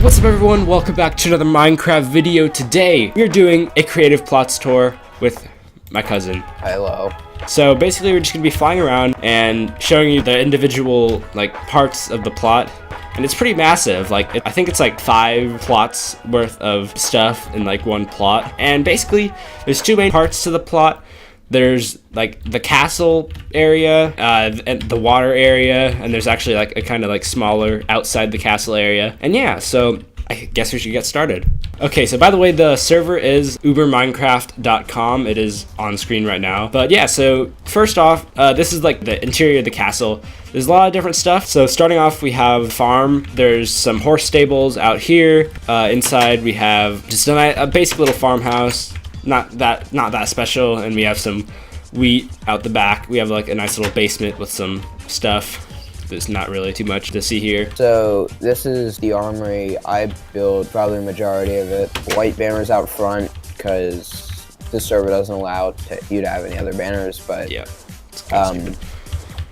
What's up everyone, welcome back to another Minecraft video. Today, we're doing a creative plots tour with my cousin. Hello. So basically we're just going to be flying around and showing you the individual parts of the plot. And it's pretty massive, I think it's 5 plots worth of stuff in one plot. And basically, there's 2 main parts to the plot. There's the castle area, and the water area, and there's actually a kind of smaller outside the castle area. And yeah, so I guess we should get started. Okay, so by the way, the server is uberminecraft.com. It is on screen right now. But yeah, so first off, this is the interior of the castle. There's a lot of different stuff. So starting off, we have farm. There's some horse stables out here. Inside we have just a basic little farmhouse. Not that special, and we have some wheat out the back. We have a nice little basement with some stuff. There's not really too much to see here. So this is the armory. I built probably the majority of it. White banners out front because the server doesn't allow you to have any other banners. But yeah,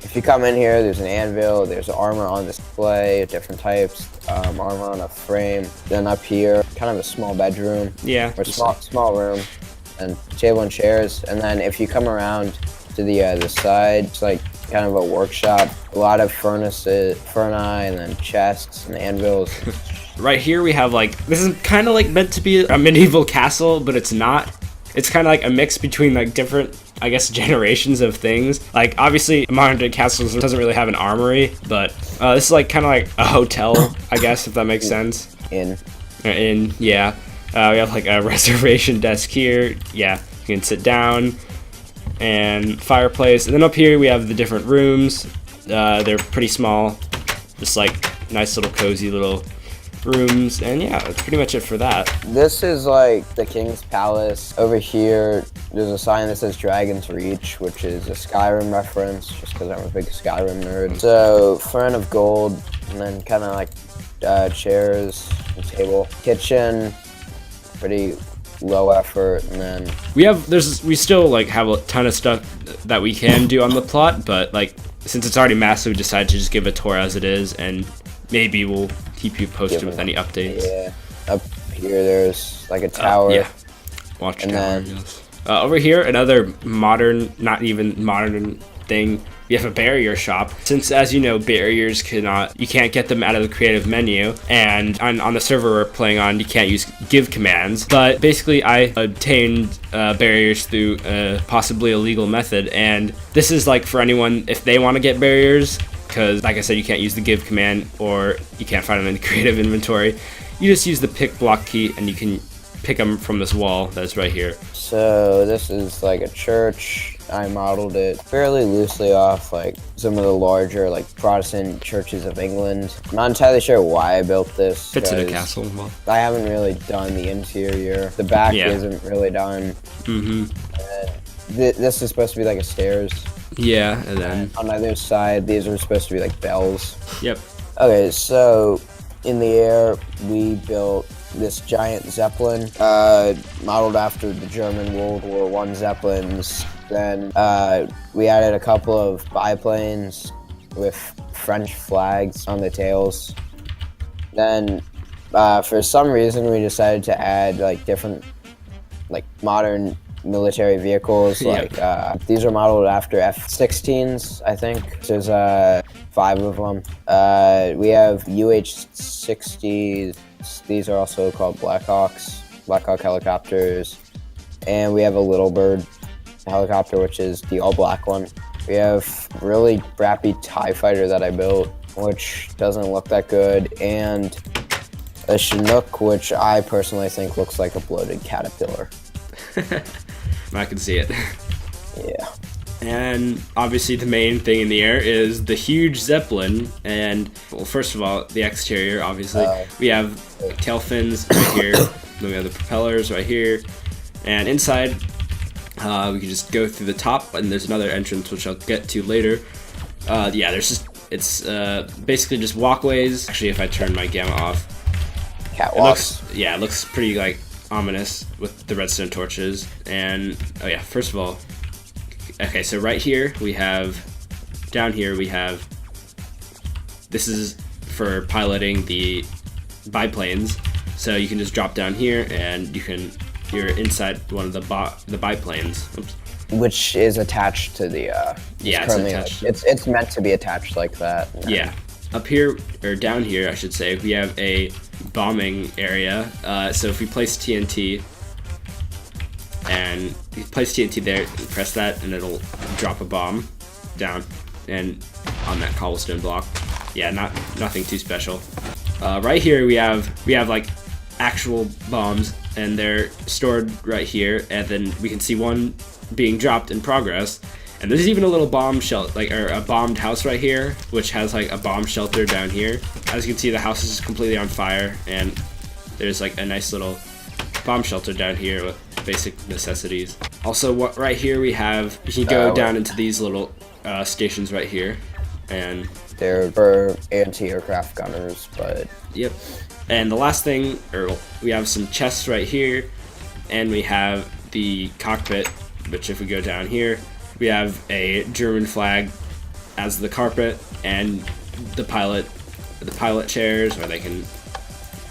if you come in here, there's an anvil. There's armor on display, different types. Armor on a frame. Then up here, kind of a small bedroom. Yeah, or small room, and table and chairs. And then if you come around to the side, it's kind of a workshop. A lot of furnaces, and then chests and anvils. Right here we have this is kind of meant to be a medieval castle, but it's not. It's kind of a mix between different, I guess, generations of things. Obviously modern day castles doesn't really have an armory, but this is kind of a hotel, I guess, if that makes sense. Yeah. We have a reservation desk here. Yeah, you can sit down, and fireplace. And then up here we have the different rooms. They're pretty small, just nice little cozy little rooms. And yeah, that's pretty much it for that. This is the King's Palace. Over here there's a sign that says Dragon's Reach, which is a Skyrim reference, just because I'm a big Skyrim nerd. So Fern of Gold, and then kind of chairs and table. Kitchen, pretty low effort. And then we still have a ton of stuff that we can do on the plot, but since it's already massive, we decided to just give a tour as it is, and maybe we'll keep you posted with any updates. Yeah. Up here there's a tower. Yeah. Watch tower. Yes. Over here, another modern, not even modern thing. We have a barrier shop. Since, as you know, barriers you can't get them out of the creative menu, and on the server we're playing on, you can't use give commands. But basically, I obtained barriers through possibly a legal method, and this is for anyone if they want to get barriers, because like I said, you can't use the give command, or you can't find them in the creative inventory. You just use the pick block key, and you can pick them from this wall that's right here. So this is a church. I modeled it fairly loosely off some of the larger Protestant churches of England. I'm not entirely sure why I built this. Fits in a castle. Well, I haven't really done the interior. The back isn't really done. Mm-hmm. This is supposed to be a stairs. Yeah, and then on either side, these are supposed to be bells. Yep. Okay, so in the air, we built this giant Zeppelin, modeled after the German World War I Zeppelins. Then we added a couple of biplanes with French flags on the tails. Then for some reason we decided to add different modern military vehicles. These are modeled after F-16s, I think. There's 5 of them. We have UH-60s. These are also called Black Hawk helicopters. And we have a Little Bird helicopter, which is the all-black one. We have really crappy TIE fighter that I built, which doesn't look that good, and a Chinook, which I personally think looks like a bloated caterpillar. I can see it. Yeah. And obviously the main thing in the air is the huge Zeppelin. And well, first of all, the exterior, obviously. We have tail fins right here. Then we have the propellers right here. And inside, we can just go through the top, and there's another entrance which I'll get to later. It's basically just walkways. Actually, if I turn my gamma off, Catwalks. It looks pretty ominous with the redstone torches. And oh yeah, first of all, okay, so right here down here we have, this is for piloting the biplanes, so you can just drop down here and you're inside one of the biplanes. Oops. Which is attached to the yeah, it's attached. It's meant to be attached like that. Yeah. Up here, or down here, I should say, we have a bombing area. So if we place TNT, and you place TNT there, and press that, and it'll drop a bomb down and on that cobblestone block. Yeah, nothing too special. Right here we have like actual bombs, and they're stored right here, and then we can see one being dropped in progress. And there's even a little bomb or a bombed house right here, which has like a bomb shelter down here. As you can see, the house is completely on fire, and there's like a nice little bomb shelter down here with basic necessities. Also, right here you can go down into these little stations right here, and they're for anti-aircraft gunners, but yep. And the last thing, we have some chests right here, and we have the cockpit, which if we go down here, we have a German flag as the carpet, and the pilot chairs where they can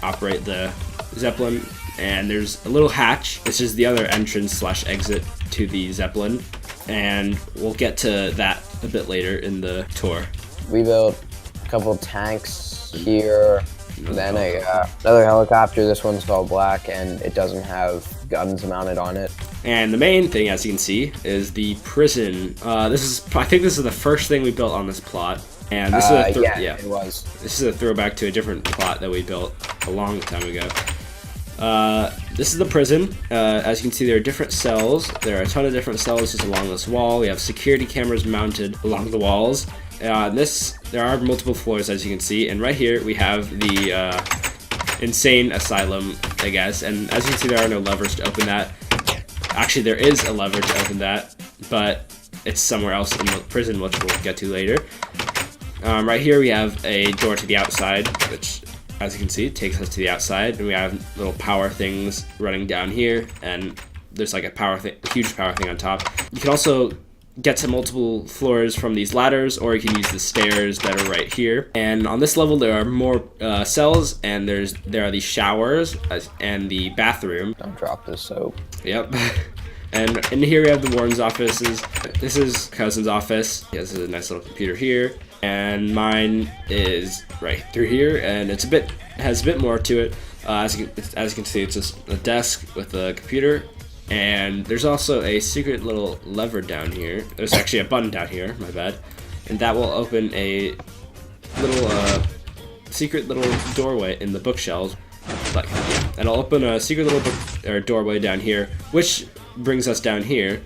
operate the Zeppelin. And there's a little hatch. This is the other entrance/exit to the Zeppelin, and we'll get to that a bit later in the tour. We built a couple tanks here, then another helicopter. This one's all black, and it doesn't have guns mounted on it. And the main thing, as you can see, is the prison. I think this is the first thing we built on this plot. And this is it was. This is a throwback to a different plot that we built a long time ago. This is the prison. As you can see, there are different cells. There are a ton of different cells just along this wall. We have security cameras mounted along the walls. There are multiple floors, as you can see. And right here we have the insane asylum, I guess. And as you can see, there are no levers to open that. Actually, there is a lever to open that, but it's somewhere else in the prison, which we'll get to later. Right here we have a door to the outside, which, as you can see, takes us to the outside, and we have little power things running down here, and there's like a huge power thing on top. You can also get to multiple floors from these ladders, or you can use the stairs that are right here. And on this level, there are more cells, and there are these showers and the bathroom. Don't drop this soap. Yep. And in here we have the warden's offices. This is Cousin's office. He has a nice little computer here, and mine is right through here, and has a bit more to it. As you can see, it's just a desk with a computer. And there's also a secret little lever down here. There's actually a button down here, my bad. And that will open a little secret little doorway in the bookshelves. And it'll open a secret little doorway down here, which brings us down here.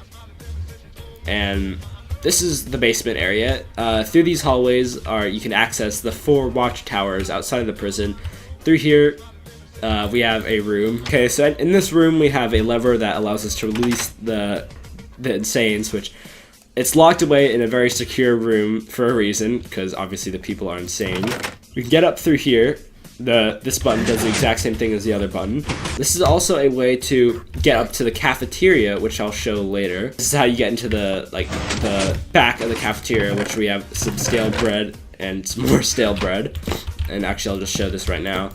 And this is the basement area. Through these hallways you can access the 4 watchtowers outside of the prison. Through here, we have a room. Okay, so in this room we have a lever that allows us to release the insanes, which it's locked away in a very secure room for a reason, because obviously the people are insane. We can get up through here. This button does the exact same thing as the other button. This is also a way to get up to the cafeteria, which I'll show later. This is how you get into the back of the cafeteria, which we have some stale bread and some more stale bread. And actually, I'll just show this right now.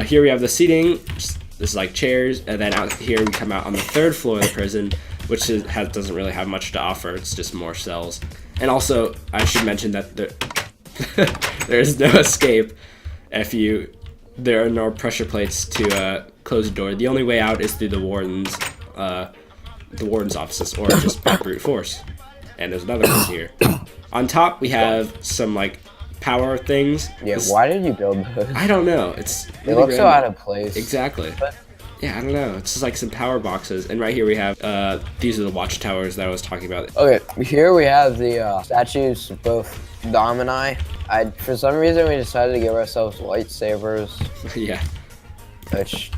Here we have the seating. This is like chairs, and then out here we come out on the 3rd floor of the prison, which doesn't really have much to offer. It's just more cells. And also, I should mention that there is no escape there are no pressure plates to close the door. The only way out is through the warden's offices, or just brute force. And there's another one here. On top we have some like power things. Yeah, why did you build those? I don't know. It really looks so out of place. Exactly. Yeah, I don't know. It's just like some power boxes. And right here we have, these are the watchtowers that I was talking about. Okay, here we have the statues of both Dom and I. For some reason, we decided to give ourselves lightsabers. Yeah. Which,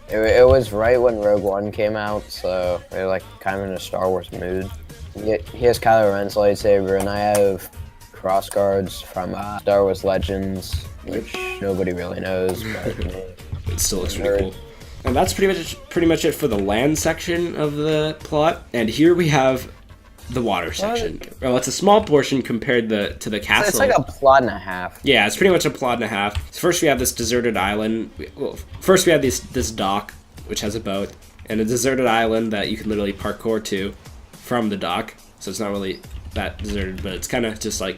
it was right when Rogue One came out, so we were like kind of in a Star Wars mood. He has Kylo Ren's lightsaber, and I have cross guards from Star Wars Legends, which nobody really knows, but it still looks really cool. And that's pretty much it for the land section of the plot. And here we have the water section. Well, it's a small portion compared to the castle. It's like a plot and a half. Yeah, it's pretty much a plot and a half. First we have this deserted island. Well, first we have this dock, which has a boat, and a deserted island that you can literally parkour to from the dock. So it's not really that deserted, but it's kind of just like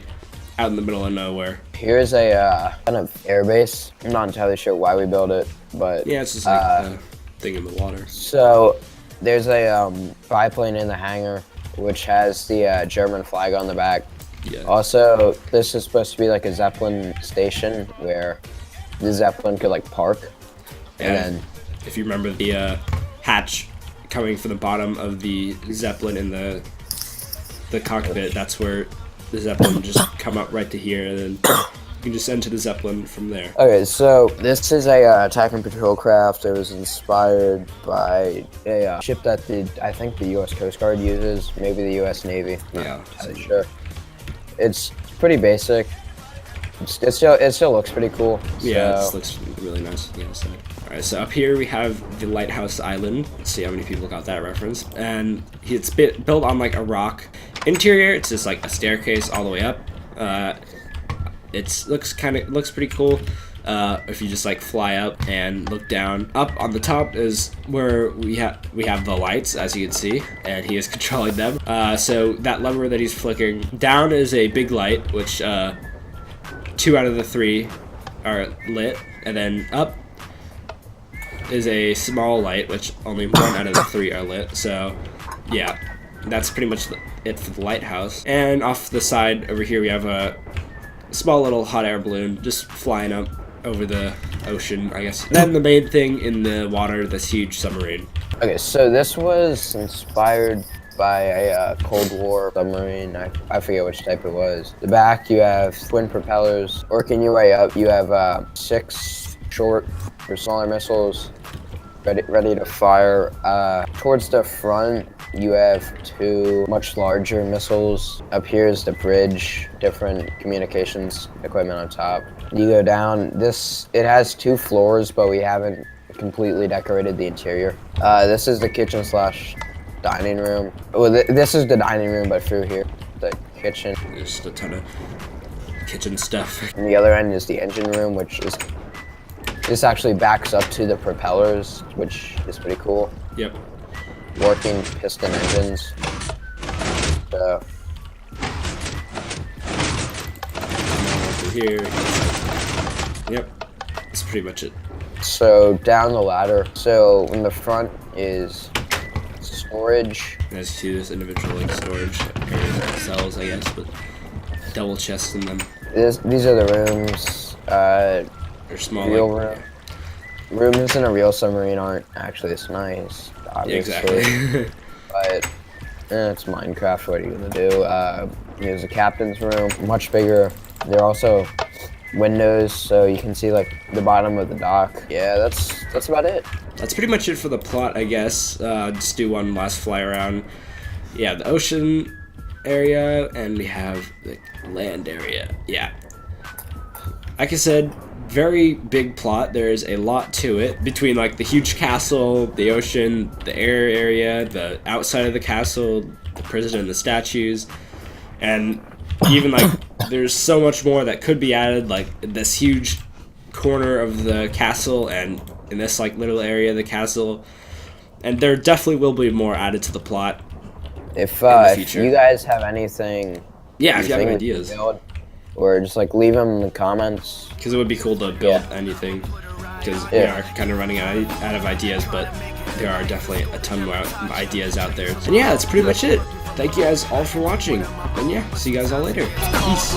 out in the middle of nowhere. Here's a kind of airbase. I'm not entirely sure why we built it, but yeah, it's just like a thing in the water. So there's a biplane in the hangar, which has the German flag on the back. Yeah. Also, this is supposed to be like a Zeppelin station where the Zeppelin could like park. And then, if you remember the hatch coming from the bottom of the Zeppelin in the cockpit, that's where the Zeppelin just come up right to here, and then you can just enter the Zeppelin from there. Okay, so this is a attack and patrol craft. It was inspired by a ship that I think the U.S. Coast Guard uses, maybe the U.S. Navy. Yeah, I'm not sure. It's pretty basic. It still looks pretty cool. Yeah, so. it looks really nice. Yeah, so. Alright, so up here we have the Lighthouse Island. Let's see how many people got that reference. And it's built on like a rock. Interior, it's just like a staircase all the way up. It looks pretty cool. If you just like fly up and look down. Up on the top is where we have the lights, as you can see, and he is controlling them. So that lever that he's flicking down is a big light, which 2 out of the 3 are lit, and then up is a small light, which only 1 out of the 3 are lit. So yeah, that's pretty much it for the lighthouse. And off the side over here we have a small little hot air balloon just flying up over the ocean, I guess. And then the main thing in the water, this huge submarine. Okay, so this was inspired by a Cold War submarine. I forget which type it was. The back, you have twin propellers. Working your way up, you have 6 short or smaller missiles ready to fire. Towards the front, you have 2 much larger missiles. Up here is the bridge, different communications equipment on top. You go down, it has 2 floors, but we haven't completely decorated the interior. This is the kitchen / dining room. Well, this is the dining room, but through here, the kitchen. Just a ton of kitchen stuff. And the other end is the engine room, which is, this actually backs up to the propellers, which is pretty cool. Yep. Working piston engines. So. Over here. Yep. That's pretty much it. So down the ladder. So in the front is storage. As you see, there's individual like storage areas, cells, I guess, but double chests in them. These are the rooms. They're small. Real room. Rooms in a real submarine aren't actually this nice, obviously. Exactly. But it's Minecraft. What are you gonna do? There's a captain's room, much bigger. There are also windows, so you can see like the bottom of the dock. Yeah, that's about it. That's pretty much it for the plot, I guess. Just do one last fly around. Yeah, the ocean area, and we have the land area. Yeah. Like I said, very big plot. There's a lot to it, between like the huge castle, the ocean, the air area, the outside of the castle, the prison and the statues, and even like there's so much more that could be added, like this huge corner of the castle and in this like little area of the castle, and there definitely will be more added to the plot If in the future. you guys have anything, Yeah, if you have think we ideas. should build, or just like leave them in the comments. Because it would be cool to build anything. Because we are kind of running out of ideas, but there are definitely a ton more ideas out there. And yeah, that's pretty much it. Thank you guys all for watching. And yeah, see you guys all later. Peace.